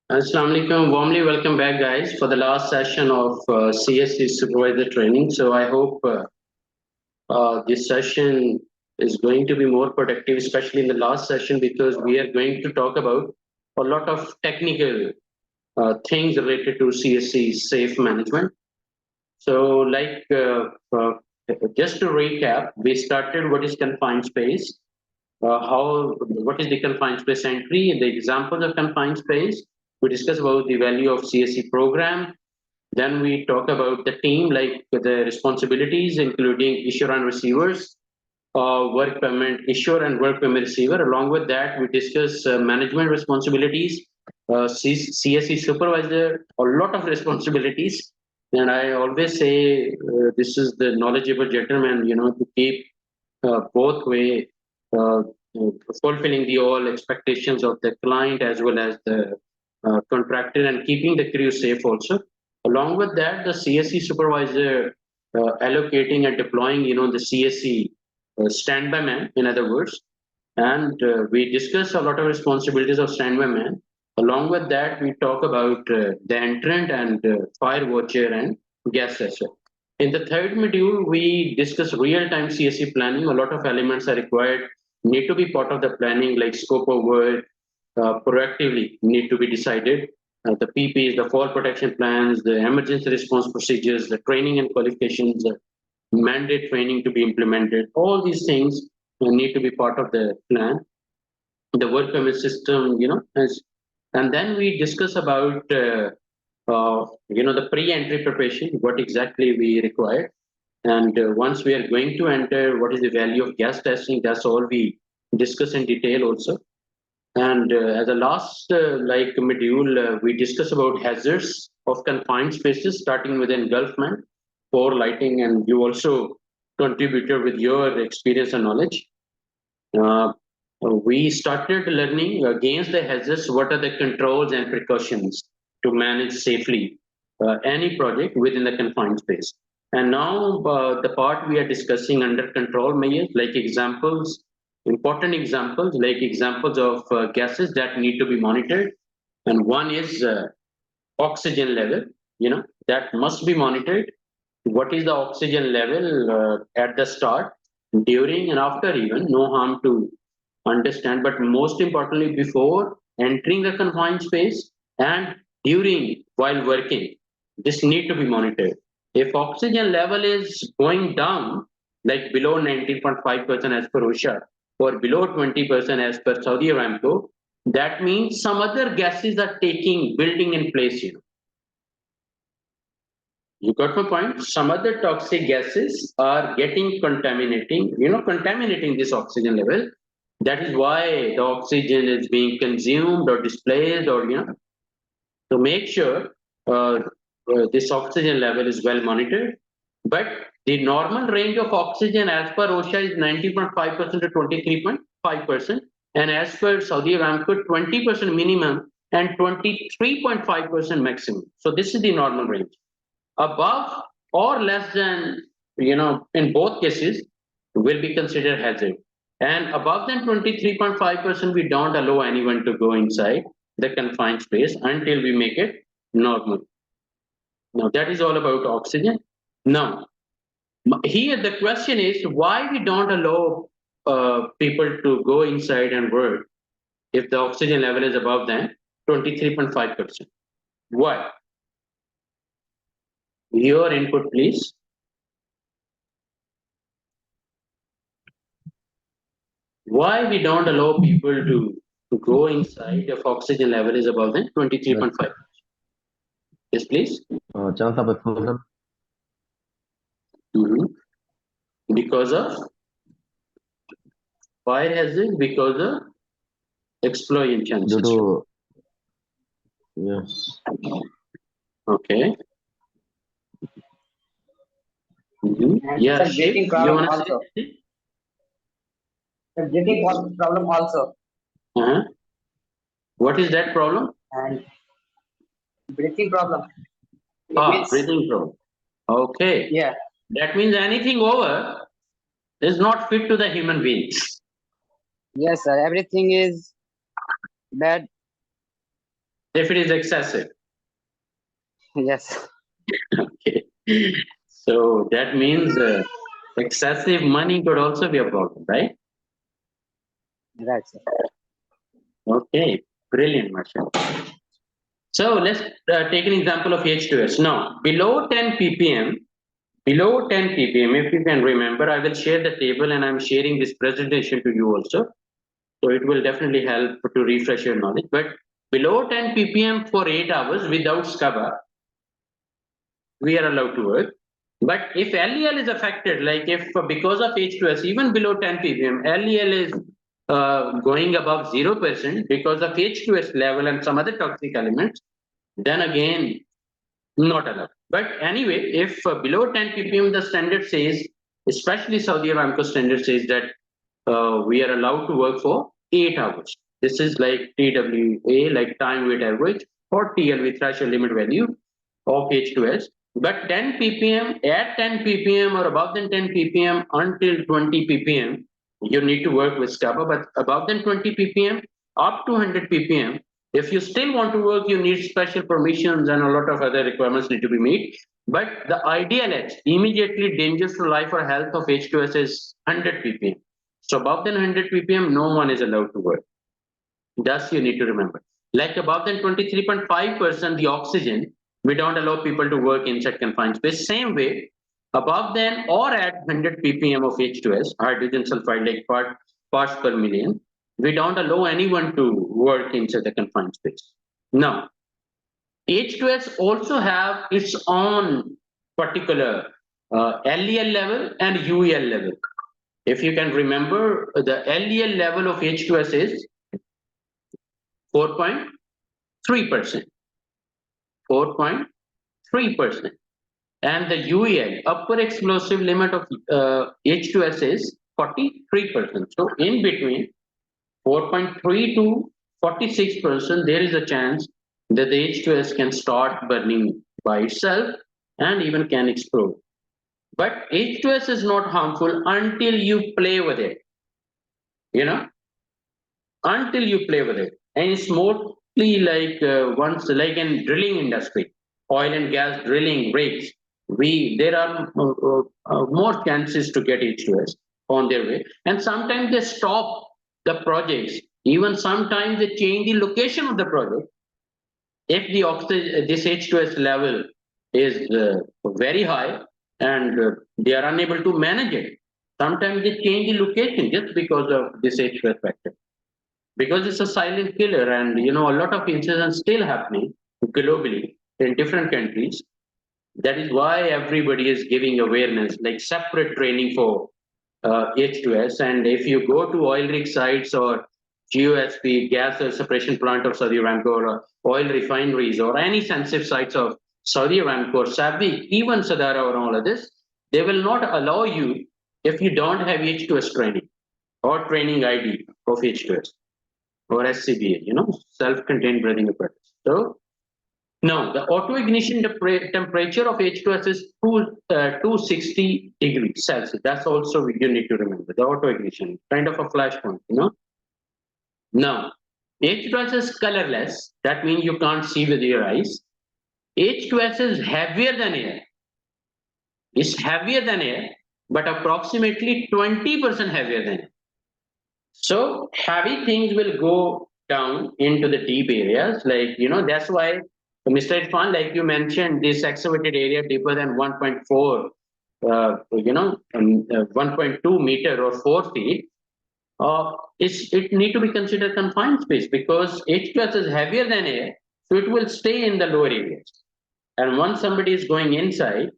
Assalamu alaikum. Warmly welcome back, guys, for the last session of CSE Supervisor Training. So I hope this session is going to be more productive, especially in the last session, because we are going to talk about a lot of technical things related to CSE safe management. So, just to recap, we started what is confined space, what is the confined space entry, the examples of confined space. We discuss about the value of CSE program. Then we talk about the team, like the responsibilities, including issuer and receivers, work permit issuer and work permit receiver. Along with that, we discuss management responsibilities, CSE supervisor, a lot of responsibilities. And I always say this is the knowledgeable gentleman, to keep both way uh, fulfilling the all expectations of the client as well as the contractor and keeping the crew safe also. Along with that, the CSE supervisor allocating and deploying, the CSE standby man, in other words. And we discuss a lot of responsibilities of standby man. Along with that, we talk about the entrant and fire watcher and gas assessor. In the third module, we discuss real-time CSE planning. A lot of elements are required, need to be part of the planning, like scope of work, proactively need to be decided. The PPs, the fall protection plans, the emergency response procedures, the training and qualifications, mandate training to be implemented. All these things need to be part of the plan. The work permit system, and then we discuss about the pre-entry preparation, what exactly we require, and once we are going to enter, what is the value of gas testing? That's all we discuss in detail also. And as a last module, we discuss about hazards of confined spaces, starting with engulfment, for lighting, and you also contributed with your experience and knowledge. Uh, we started learning against the hazards, what are the controls and precautions to manage safely any project within the confined space. And now the part we are discussing under control measures, like examples, important examples, like examples of gases that need to be monitored. And one is oxygen level, that must be monitored. What is the oxygen level at the start, during, and after, even no harm to understand, but most importantly, before entering the confined space and during while working, this need to be monitored. If oxygen level is going down, like below 19.5% as per OSHA, or below 20% as per Saudi Aramco, that means some other gases are building in place. You got my point? Some other toxic gases are contaminating this oxygen level. That is why the oxygen is being consumed or displaced, or, to make sure this oxygen level is well monitored. But the normal range of oxygen as per OSHA is 90.5% to 23.5%. And as per Saudi Aramco, 20% minimum and 23.5% maximum. So this is the normal range. Above or less than, in both cases, will be considered hazard. And above than 23.5%, we don't allow anyone to go inside the confined space until we make it normal. Now, that is all about oxygen. Now, here the question is why we don't allow people to go inside and work if the oxygen level is above than 23.5%. Why? Your input, please. Why we don't allow people to go inside if oxygen level is above than 23.5? Yes, please. Chance of explosion. Because of fire hazard, because of explosion chances. Due to yes. Okay. Yeah, it's a breathing problem also. The breathing problem also. What is that problem? And breathing problem. Breathing problem. Okay. Yeah. That means anything over is not fit to the human beings. Yes, sir. Everything is bad. if it is excessive. Yes. Okay. So that means excessive money could also be a problem, right? Right, sir. Okay, brilliant, Marshall. So let's take an example of H2S. Now, below 10 ppm, if you can remember, I will share the table and I'm sharing this presentation to you also. So it will definitely help to refresh your knowledge. But below 10 ppm for 8 hours without SCABA, we are allowed to work. But if LEL is affected, like if because of H2S, even below 10 ppm, LEL is going above 0% because of H2S level and some other toxic elements, then again, not allowed. But anyway, if below 10 ppm, the standard says, especially Saudi Aramco standard says that we are allowed to work for 8 hours. This is like TWA, like time weight average, or TLV, threshold limit value of H2S. But 10 ppm, at 10 ppm or above than 10 ppm until 20 ppm, you need to work with SCABA. But above than 20 ppm, up to 100 ppm, if you still want to work, you need special permissions and a lot of other requirements need to be met. But the ideal edge, immediately dangerous to life or health of H2S is 100 ppm. So above than 100 ppm, no one is allowed to work. Thus, you need to remember. Like above than 23.5%, the oxygen, we don't allow people to work inside confined space. Same way, above than or at 100 ppm of H2S, hydrogen sulfide like parts per million, we don't allow anyone to work inside the confined space. Now, H2S also have its own particular LEL level and UEL level. If you can remember, the LEL level of H2S is 4.3%. 4.3%. And the UEL, upper explosive limit of H2S is 43%. So in between 4.3 to 46%, there is a chance that the H2S can start burning by itself and even can explode. But H2S is not harmful until you play with it. You know, until you play with it. And it's mostly like once, like in drilling industry, oil and gas drilling rigs, there are more chances to get H2S on their way. And sometimes they stop the projects. Even sometimes they change the location of the project. If the oxygen, this H2S level is very high and they are unable to manage it, sometimes they change the location just because of this H2S factor, because it's a silent killer. And you know, a lot of incidents still happening globally in different countries. That is why everybody is giving awareness, like separate training for H2S. And if you go to oil rig sites or GOSP, gas separation plant of Saudi Aramco, or oil refineries, or any sensitive sites of Saudi Aramco, or Sabi, even Sadara, or all of this, they will not allow you if you don't have H2S training or training ID of H2S or SCBA, you know, self-contained breathing apparatus. So now the auto ignition temperature of H2S is 260 degrees Celsius. That's also you need to remember. The auto ignition, kind of a flashpoint, you know. Now, H2S is colorless. That means you can't see with your eyes. H2S is heavier than air. It's heavier than air, but approximately 20% heavier than air. So heavy things will go down into the deep areas, like, you know, that's why, Mr. Irfan, like you mentioned, this excavated area deeper than 1.4, 1.2 meter or 4 feet, it need to be considered confined space because H2S is heavier than air, so it will stay in the lower areas. And once somebody is going inside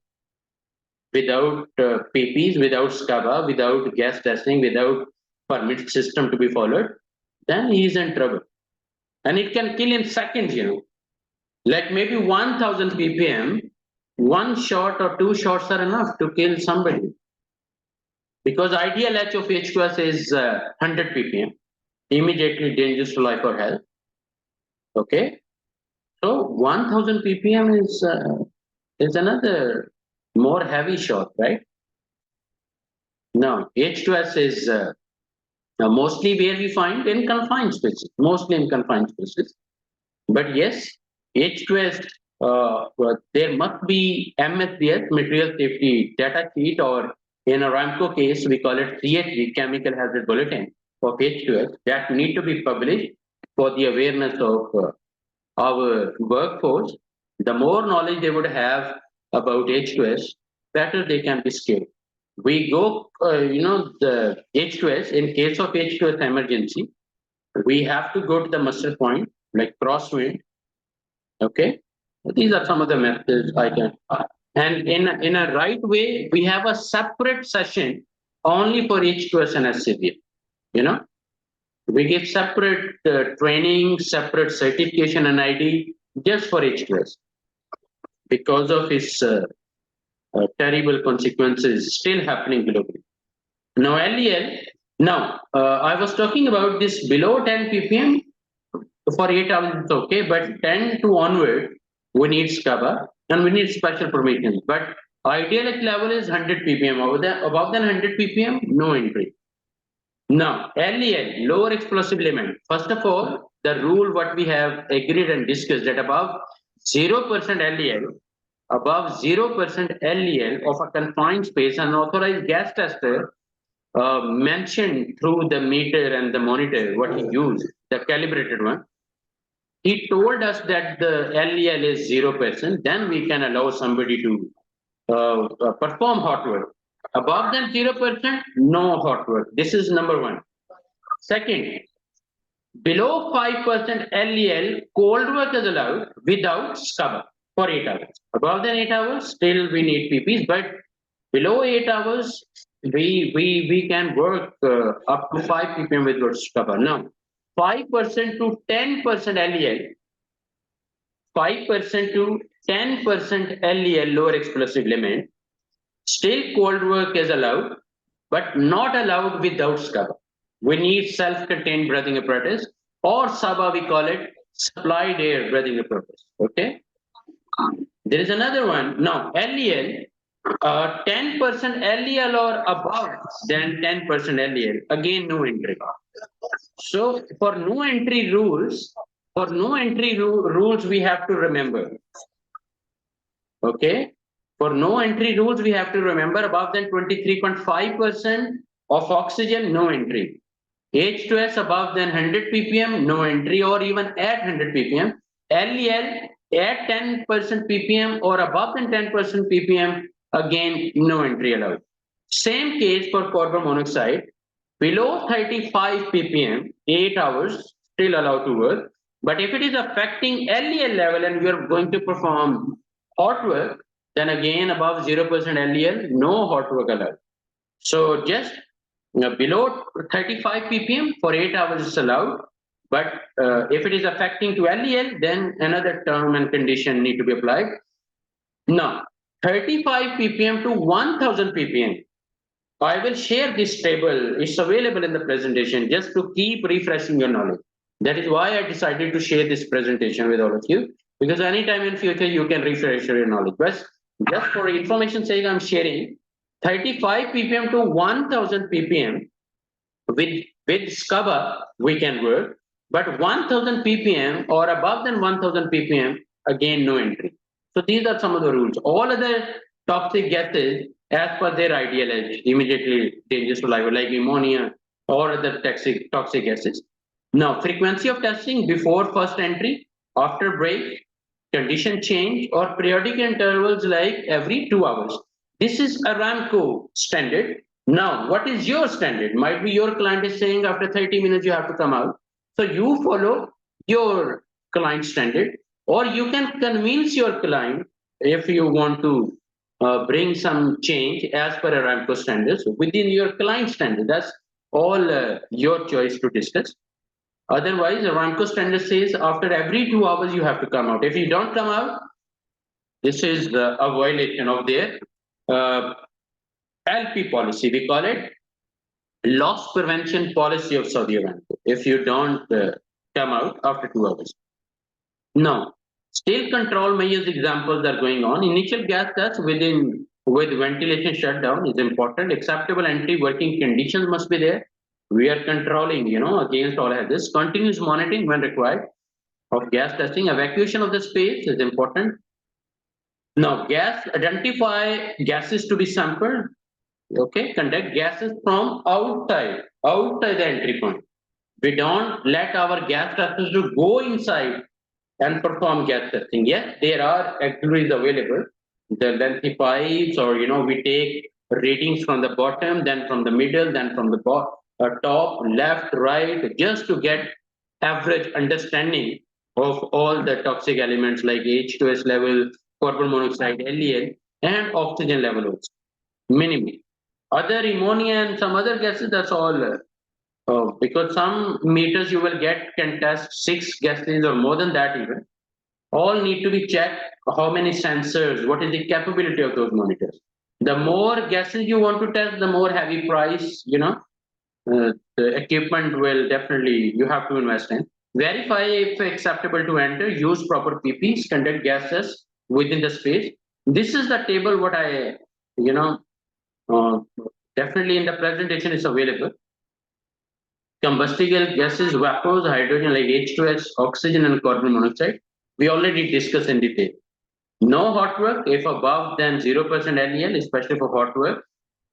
without PPs, without SCABA, without gas testing, without permit system to be followed, then he is in trouble. And it can kill in seconds, you know. Like maybe 1000 ppm, one shot or two shots are enough to kill somebody. Because ideal H of H2S is 100 ppm, immediately dangerous to life or health. Okay, so 1000 ppm is another more heavy shot, right? Now H2S is mostly where we find in confined spaces, mostly in confined spaces. But yes, H2S, there must be MSDS, material safety data sheet, or in Aramco case, we call it CHB, chemical hazard bulletin of H2S, that need to be published for the awareness of our workforce. The more knowledge they would have about H2S, better they can be skilled. We go, the H2S, in case of H2S emergency, we have to go to the muster point, like crosswind. Okay, these are some of the methods I can. And in a right way, we have a separate session only for H2S and SCBA. You know, we give separate training, separate certification and ID just for H2S because of its terrible consequences still happening globally. Now, LEL. Now, I was talking about this below 10 ppm for 8 hours, it's okay, but 10 to onward, we need SCABA and we need special permissions. But ideal level is 100 ppm. Above than 100 ppm, no entry. Now, LEL, lower explosive limit. First of all, the rule what we have agreed and discussed that above 0% LEL, above 0% LEL of a confined space, an authorized gas tester mentioned through the meter and the monitor what he used, the calibrated one. He told us that the LEL is 0%, then we can allow somebody to perform hot work. Above than 0%, no hot work. This is number one. Second, below 5% LEL, cold work is allowed without SCABA for 8 hours. Above than 8 hours, still we need PPs, but below 8 hours, we can work up to 5 ppm without SCABA. Now, 5% to 10% LEL, 5% to 10% LEL lower explosive limit, still cold work is allowed, but not allowed without SCABA. We need self-contained breathing apparatus, or SABA we call it, supplied air breathing apparatus. Okay. There is another one. Now, LEL, 10% LEL or above than 10% LEL, again no entry. So for no entry rules, rules we have to remember. Okay. For no entry rules, we have to remember above than 23.5% of oxygen, no entry. H2S above than 100 ppm, no entry, or even at 100 ppm. LEL at 10% ppm or above than 10% ppm, again no entry allowed. Same case for carbon monoxide. Below 35 ppm, 8 hours still allowed to work. But if it is affecting LEL level and we are going to perform hot work, then again above 0% LEL, no hot work allowed. So just below 35 ppm for 8 hours is allowed. But if it is affecting to LEL, then another term and condition need to be applied. Now, 35 ppm to 1000 ppm. I will share this table. It's available in the presentation just to keep refreshing your knowledge. That is why I decided to share this presentation with all of you, because anytime in future you can refresh your knowledge. But just for information sake, I'm sharing 35 ppm to 1000 ppm with SCABA we can work, but 1000 ppm or above than 1000 ppm, again no entry. So these are some of the rules. All other toxic gases, as per their ideology, immediately dangerous to life, like ammonia or other toxic gases. Now, frequency of testing before first entry, after break, condition change, or periodic intervals like every 2 hours. This is Aramco standard. Now, what is your standard? Might be your client is saying after 30 minutes you have to come out. So you follow your client standard, or you can convince your client if you want to bring some change as per Aramco standards within your client standard. That's all your choice to discuss. Otherwise, Aramco standard says after every 2 hours you have to come out. If you don't come out, this is a violation of their LP policy. We call it loss prevention policy of Saudi Aramco. If you don't come out after 2 hours. Now, still control measures examples are going on. Initial gas test with ventilation shutdown is important. Acceptable entry working conditions must be there. We are controlling, against all of this. Continuous monitoring when required. of gas testing. Evacuation of the space is important. Now, identify gases to be sampled. Okay, conduct gases from outside the entry point. We don't let our gas testers to go inside and perform gas testing. Yes, there are auxiliaries available, the lengthy pipes, or we take readings from the bottom, then from the middle, then from the top, left, right, just to get average understanding of all the toxic elements like H2S level, carbon monoxide, LEL, and oxygen level also, minimum. Other ammonia and some other gases, that's all. Because some meters you will get can test 6 gases or more than that even. All need to be checked. How many sensors? What is the capability of those monitors? The more gases you want to test, the more heavy price, the equipment will definitely you have to invest in. Verify if acceptable to enter. Use proper PPs. Conduct gases within the space. This is the table. What I, you know, uh, definitely in the presentation is available. Combustible gases, vapors, hydrogen like H2S, oxygen, and carbon monoxide. We already discussed in detail. No hot work if above than 0% LEL, especially for hot work.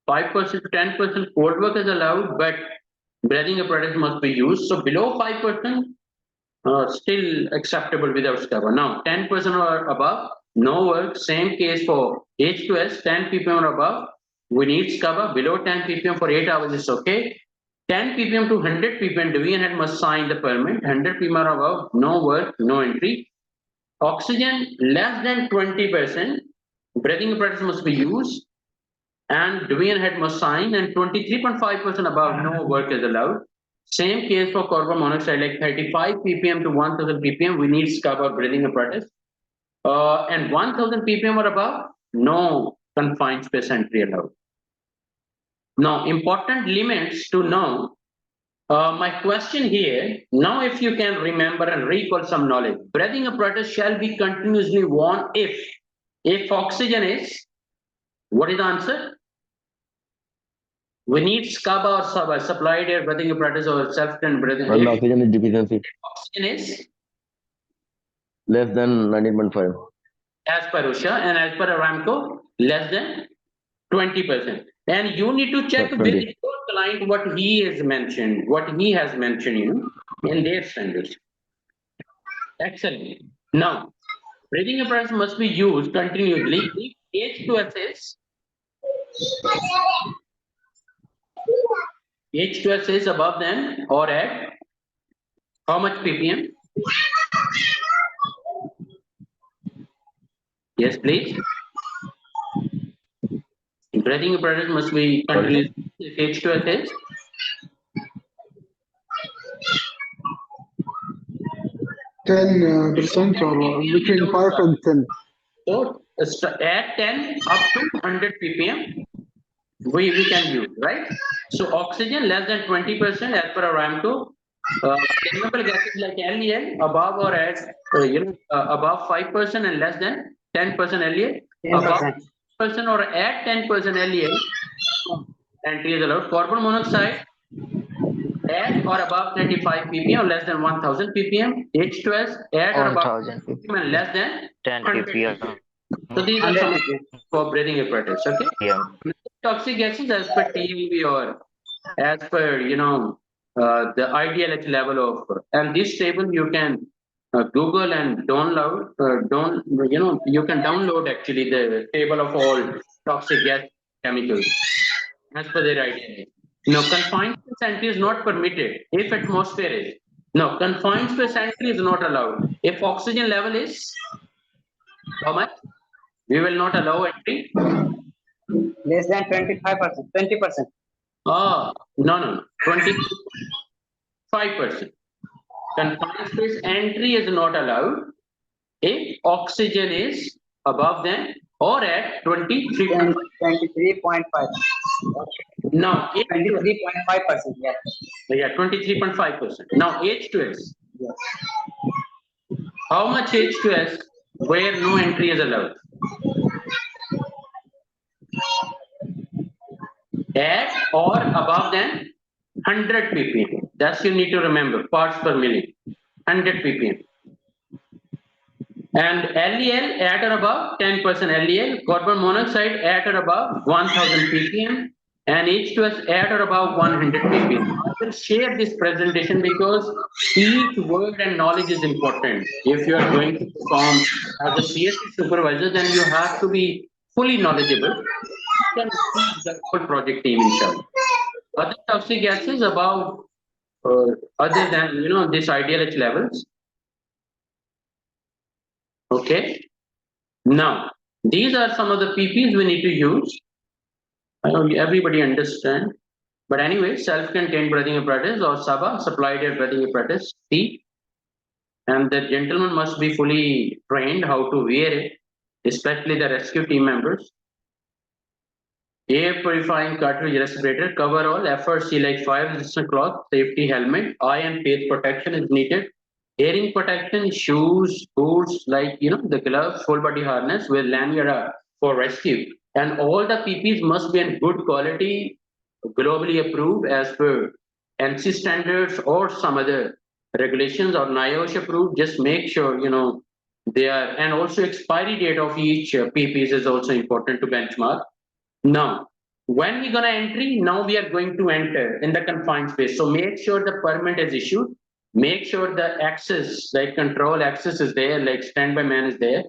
5% to 10% cold work is allowed, but breathing apparatus must be used. So below 5%, still acceptable without scabber. Now 10% or above, no work. Same case for H2S, 10 ppm or above, we need scabber. Below 10 ppm for 8 hours is okay. 10 ppm to 100 ppm, division head must sign the permit. 100 ppm or above, no work, no entry. Oxygen less than 20%, breathing apparatus must be used, and division head must sign, and 23.5% above, no work is allowed. Same case for carbon monoxide, like 35 ppm to 1000 ppm, we need scabber breathing apparatus. And 1000 ppm or above, no confined space entry allowed. Now, important limits to know. My question here, now if you can remember and recall some knowledge, breathing apparatus shall be continuously worn if oxygen is, what is the answer? We need SCABA or SABA, supplied air breathing apparatus or self-contained breathing. When If oxygen is deficiency oxygen is, less than 19.5. as per USHA and as per Aramco, less than 20%. And you need to check with 20. your client what he has mentioned, in their standards. Excellent. Now, breathing apparatus must be used continuously if H2S is above than or at how much ppm? Yes, please. Breathing apparatus must be continuous if H2S is 10% or between 5 and 10. so at 10 up to 100 ppm we can use, right? So oxygen less than 20% as per Aramco. Chemical gases like LEL above or at above 5% and less than 10% LEL. 10%. Above 10% or at 10% LEL entry is allowed. Carbon monoxide at or above 35 ppm or less than 1000 ppm. H2S at or above 1000 ppm and less than 10 100 ppm. So these are 100 some ppm. for breathing apparatus. Okay. Yeah. Toxic gases as per TUV or as per the IDLH level of, and this table you can Google and download. You can download actually the table of all toxic gas chemicals as per their IDLH. No, confined space entry is not permitted if atmosphere is. No, confined space entry is not allowed. If oxygen level is how much? We will not allow entry. Less than 25%, 20%. No, 25%. Confined space entry is not allowed if oxygen is above than or at 23. 23.5. Now, 23.5%. Yeah. 23.5%. Now, H2S. Yes. How much H2S where no entry is allowed? At or above than 100 ppm. That's you need to remember, parts per million. 100 ppm. And LEL at or above 10% LEL, carbon monoxide at or above 1000 ppm, and H2S at or above 100 ppm. I will share this presentation because each word and knowledge is important. If you are going to perform as a CSE supervisor, then you have to be fully knowledgeable. Then teach the whole project team, inshallah. Other toxic gases above, other than this IDLH levels. Okay. Now, these are some of the PPs we need to use. I know everybody understand. But anyway, self-contained breathing apparatus or SABA, supplied air breathing apparatus, C. And the gentleman must be fully trained how to wear it, especially the rescue team members. Air purifying cartridge respirator, coverall, FRC like 5 resistant cloth, safety helmet, eye and face protection is needed. Hearing protection, shoes, boots, like the gloves, full body harness with lanyard for rescue. And all the PPs must be in good quality, globally approved as per NC standards or some other regulations or NIOSH approved. Just make sure they are, and also expiry date of each PPs is also important to benchmark. Now, when we're gonna entry, now we are going to enter in the confined space. So make sure the permit is issued. Make sure the access, like control access is there, like standby man is there.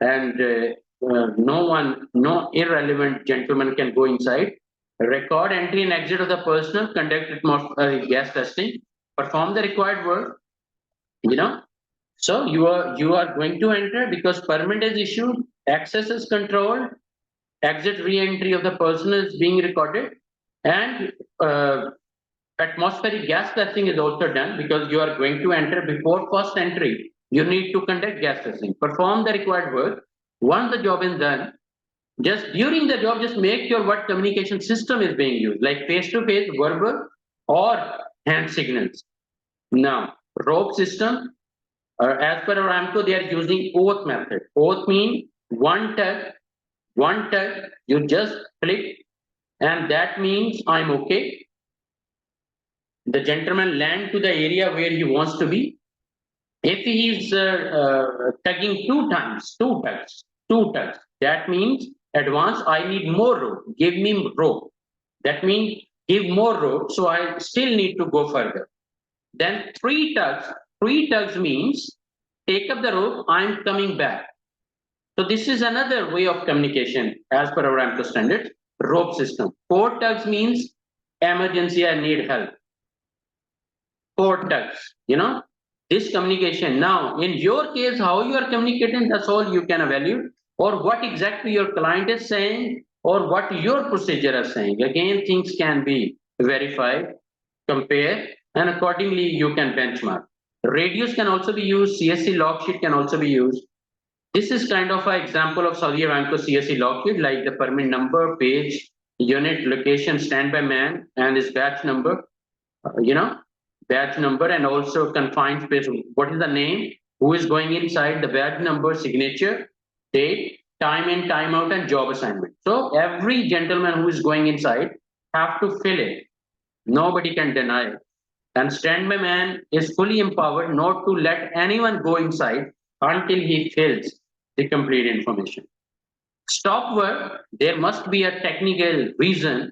And no irrelevant gentleman can go inside. Record entry and exit of the personnel, conduct atmospheric gas testing, perform the required work. So you are going to enter because permit is issued, access is controlled, exit re-entry of the person is being recorded, and atmospheric gas testing is also done because you are going to enter before first entry. You need to conduct gas testing, perform the required work. Once the job is done, just during the job, just make sure what communication system is being used, like face-to-face, verbal, or hand signals. Now, rope system, as per Aramco, they are using oath method. Oath means one tug, you just click, and that means I'm okay. The gentleman land to the area where he wants to be. If he is tugging two tugs, that means advance, I need more rope, give me rope. That means give more rope, so I still need to go further. Then three tugs means take up the rope, I'm coming back. So this is another way of communication as per our Aramco standards, rope system. 4 tugs means emergency, I need help. 4 tugs, this communication. Now, in your case, how you are communicating, that's all you can evaluate, or what exactly your client is saying, or what your procedure is saying. Again, things can be verified, compare, and accordingly you can benchmark. Radios can also be used, CSC log sheet can also be used. This is kind of an example of Saudi Aramco CSE logkit, like the permit number, page, unit, location, standby man, and his batch number, batch number, and also confined space. What is the name? Who is going inside? The batch number, signature, date, time in, time out, and job assignment. So every gentleman who is going inside have to fill it. Nobody can deny it. And standby man is fully empowered not to let anyone go inside until he fills the complete information. Stop work, there must be a technical reason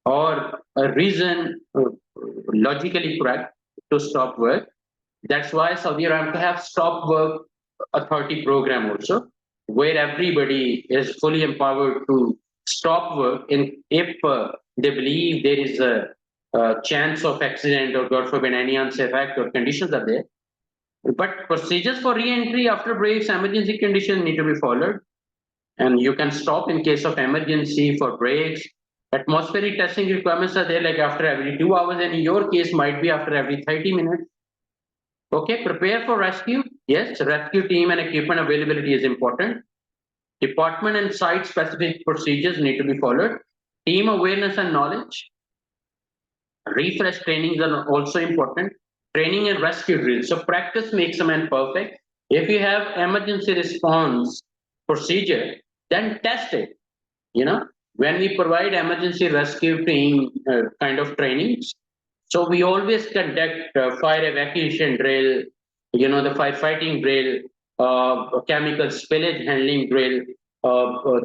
or a reason logically correct to stop work. That's why Saudi Aramco have stop work authority program also, where everybody is fully empowered to stop work if they believe there is a chance of accident or God forbid any unsafe act or conditions are there. But procedures for re-entry after breaks, emergency conditions need to be followed. And you can stop in case of emergency for breaks. Atmospheric testing requirements are there like after every 2 hours, and in your case might be after every 30 minutes. Okay, prepare for rescue. Yes, rescue team and equipment availability is important. Department and site specific procedures need to be followed. Team awareness and knowledge. Refresh trainings are also important. Training and rescue drills. So practice makes a man perfect. If you have emergency response procedure, then test it. When we provide emergency rescue team kind of trainings, so we always conduct fire evacuation drill, the firefighting drill, chemical spillage handling drill,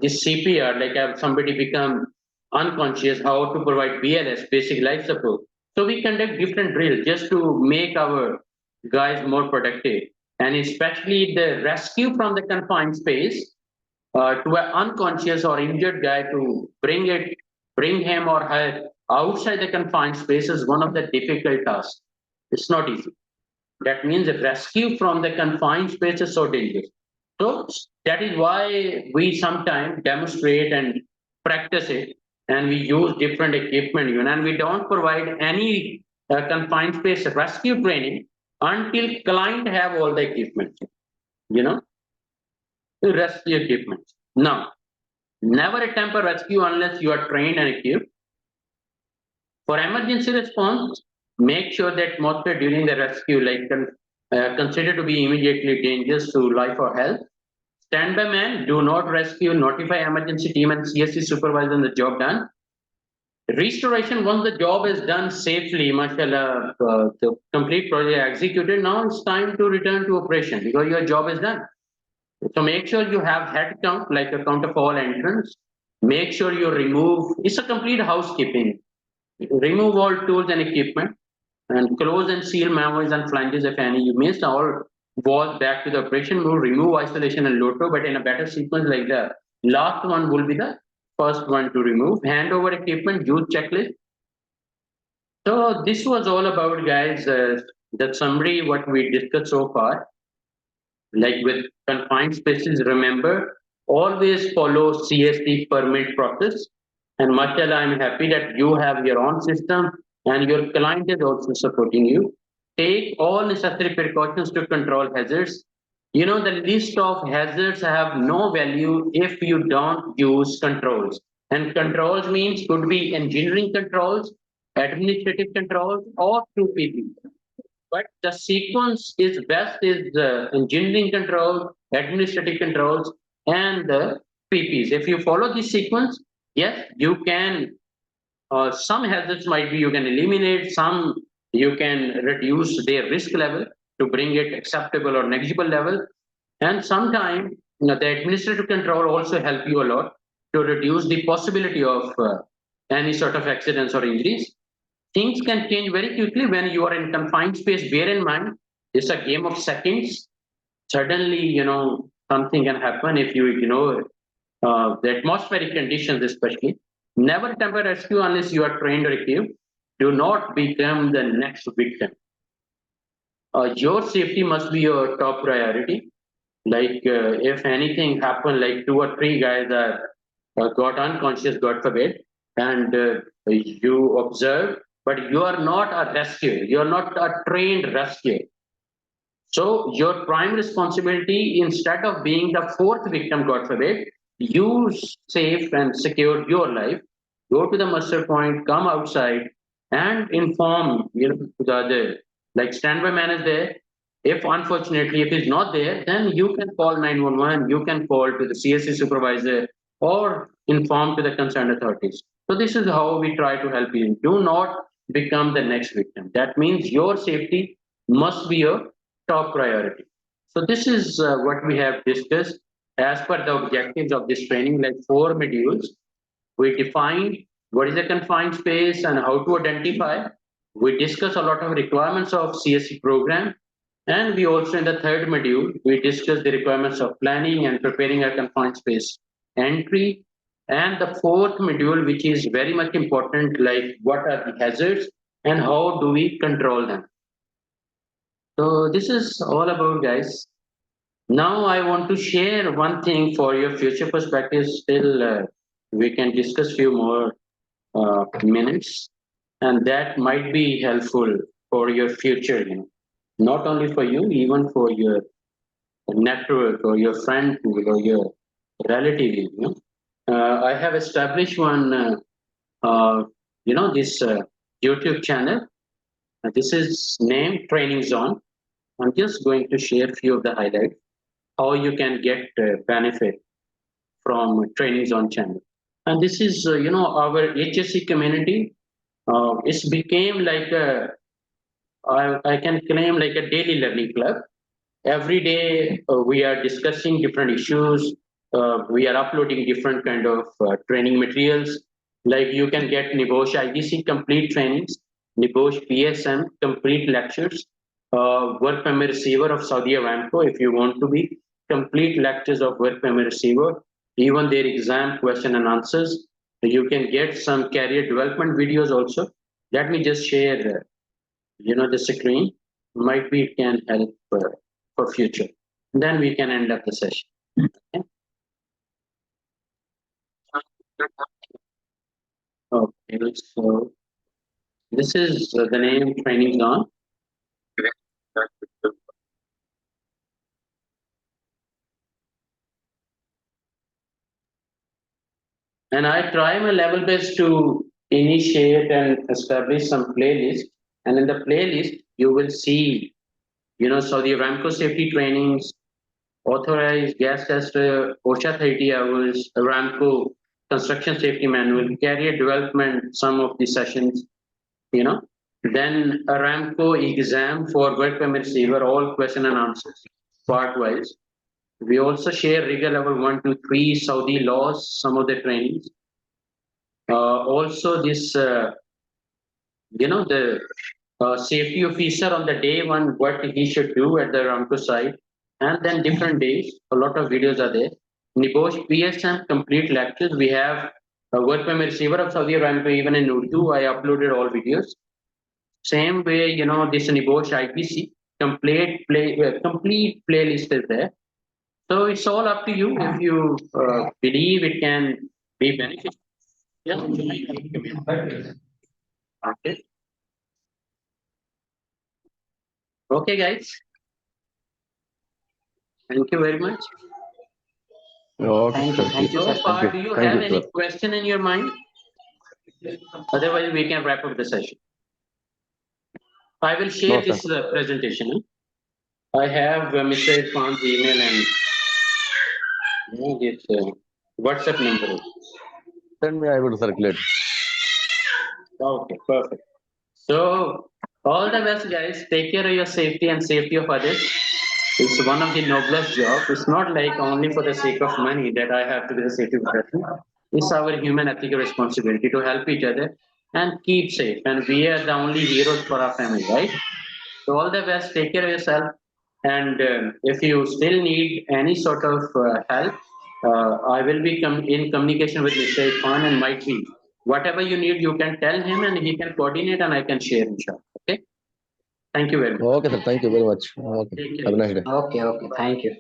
this CPR, like have somebody become unconscious, how to provide BLS, basic life support. So we conduct different drills just to make our guys more productive. And especially the rescue from the confined space to an unconscious or injured guy to bring him or her outside the confined space is one of the difficult tasks. It's not easy. That means rescue from the confined space is so dangerous. So that is why we sometimes demonstrate and practice it, and we use different equipment, and we don't provide any confined space rescue training until client have all the equipment, you know, rescue equipment. Now, never attempt a rescue unless you are trained and equipped. For emergency response, make sure that atmosphere during the rescue, consider to be immediately dangerous to life or health. Standby man, do not rescue, notify emergency team and CSC supervisor on the job done. Restoration, once the job is done safely, mashallah, the complete project executed, now it's time to return to operation because your job is done. So make sure you have head count, like a count of all entrants. Make sure you remove, it's a complete housekeeping. Remove all tools and equipment and close and seal memories and flanges if any. You missed all walls back to the operation. We'll remove isolation and loto, but in a better sequence like that. Last one will be the first one to remove. Hand over equipment, use checklist. So this was all about, guys, the summary, what we discussed so far. Like with confined spaces, remember, always follow CST permit process. And mashallah, I'm happy that you have your own system and your client is also supporting you. Take all necessary precautions to control hazards. You know, the list of hazards have no value if you don't use controls. And controls means could be engineering controls, administrative controls, or through PP. But the sequence is best is engineering control, administrative controls, and the PPs. If you follow this sequence, yes, you can. Some hazards might be you can eliminate, some you can reduce their risk level to bring it acceptable or negligible level. And sometimes the administrative control also help you a lot to reduce the possibility of any sort of accidents or injuries. Things can change very quickly when you are in confined space. Bear in mind, it's a game of seconds. Suddenly, something can happen if you ignore the atmospheric conditions, especially. Never attempt a rescue unless you are trained or equipped. Do not become the next victim. Your safety must be your top priority. Like if anything happened, like 2 or 3 guys are got unconscious, God forbid, and you observe, but you are not a rescuer. You are not a trained rescuer. So your prime responsibility, instead of being the 4th victim, God forbid, you save and secure your life. Go to the muster point, come outside, and inform the other. Like standby man is there. If unfortunately, if he's not there, then you can call 911. You can call to the CSC supervisor or inform to the concerned authorities. So this is how we try to help you. Do not become the next victim. That means your safety must be your top priority. So this is what we have discussed as per the objectives of this training, like 4 modules. We defined what is a confined space and how to identify. We discuss a lot of requirements of CSE program. And we also, in the 3rd module, we discuss the requirements of planning and preparing a confined space entry. And the 4th module, which is very much important, like what are the hazards and how do we control them. So this is all about, guys. Now I want to share one thing for your future perspective. Still, we can discuss few more minutes, and that might be helpful for your future. Not only for you, even for your network or your friend or your relative. I have established one. This YouTube channel. This is named Training Zone. I'm just going to share a few of the highlights, how you can get benefit from Training Zone channel. And this is, our HSC community. It's became like I can claim like a daily learning club. every day we are discussing different issues. We are uploading different kind of training materials. Like you can get Nibosh IGC complete trainings, Nibosh PSM complete lectures, work permit receiver of Saudi Aramco if you want to be, complete lectures of work permit receiver, even their exam question and answers. You can get some career development videos also. Let me just share, the screen. Might be it can help for future. Then we can end up the session. Okay. Okay, so this is the name training zone. And I try my level best to initiate and establish some playlist. And in the playlist, you will see, Saudi Aramco safety trainings, authorized gas tester, OSHA 30 hours, Aramco construction safety manual, career development, some of the sessions, then Aramco exam for work permit receiver, all question and answers, part wise. We also share rigor level 1 to 3 Saudi laws, some of the trainings. Also this, the safety officer on the day one, what he should do at the Aramco site, and then different days, a lot of videos are there. Nibosh PSM complete lectures. We have a work permit receiver of Saudi Aramco, even in Urdu. I uploaded all videos. Same way, this Nibosh IPC complete playlist is there. So it's all up to you if you believe it can be beneficial. Just join our community. Okay. Okay, guys. Thank you very much. Okay, sir. Thank you, So sir. far, do you Thank have you, any sir. question in your mind? Otherwise, we can wrap up the session. I will share No, sir. this presentation. I have Mr. Irfan's email and his WhatsApp number. Send me, I will circulate. Okay, perfect. So, all the best, guys. Take care of your safety and safety of others. It's one of the noblest jobs. It's not like only for the sake of money that I have to be the safety professional. It's our human ethical responsibility to help each other and keep safe. And we are the only heroes for our family, right? So all the best. Take care of yourself. And if you still need any sort of help, I will be in communication with Mr. Irfan and might be whatever you need, you can tell him and he can coordinate and I can share, inshallah. Okay. Thank you very much. Okay, sir. Thank you very much. Okay. Take care. Have a nice day. Okay, thank you.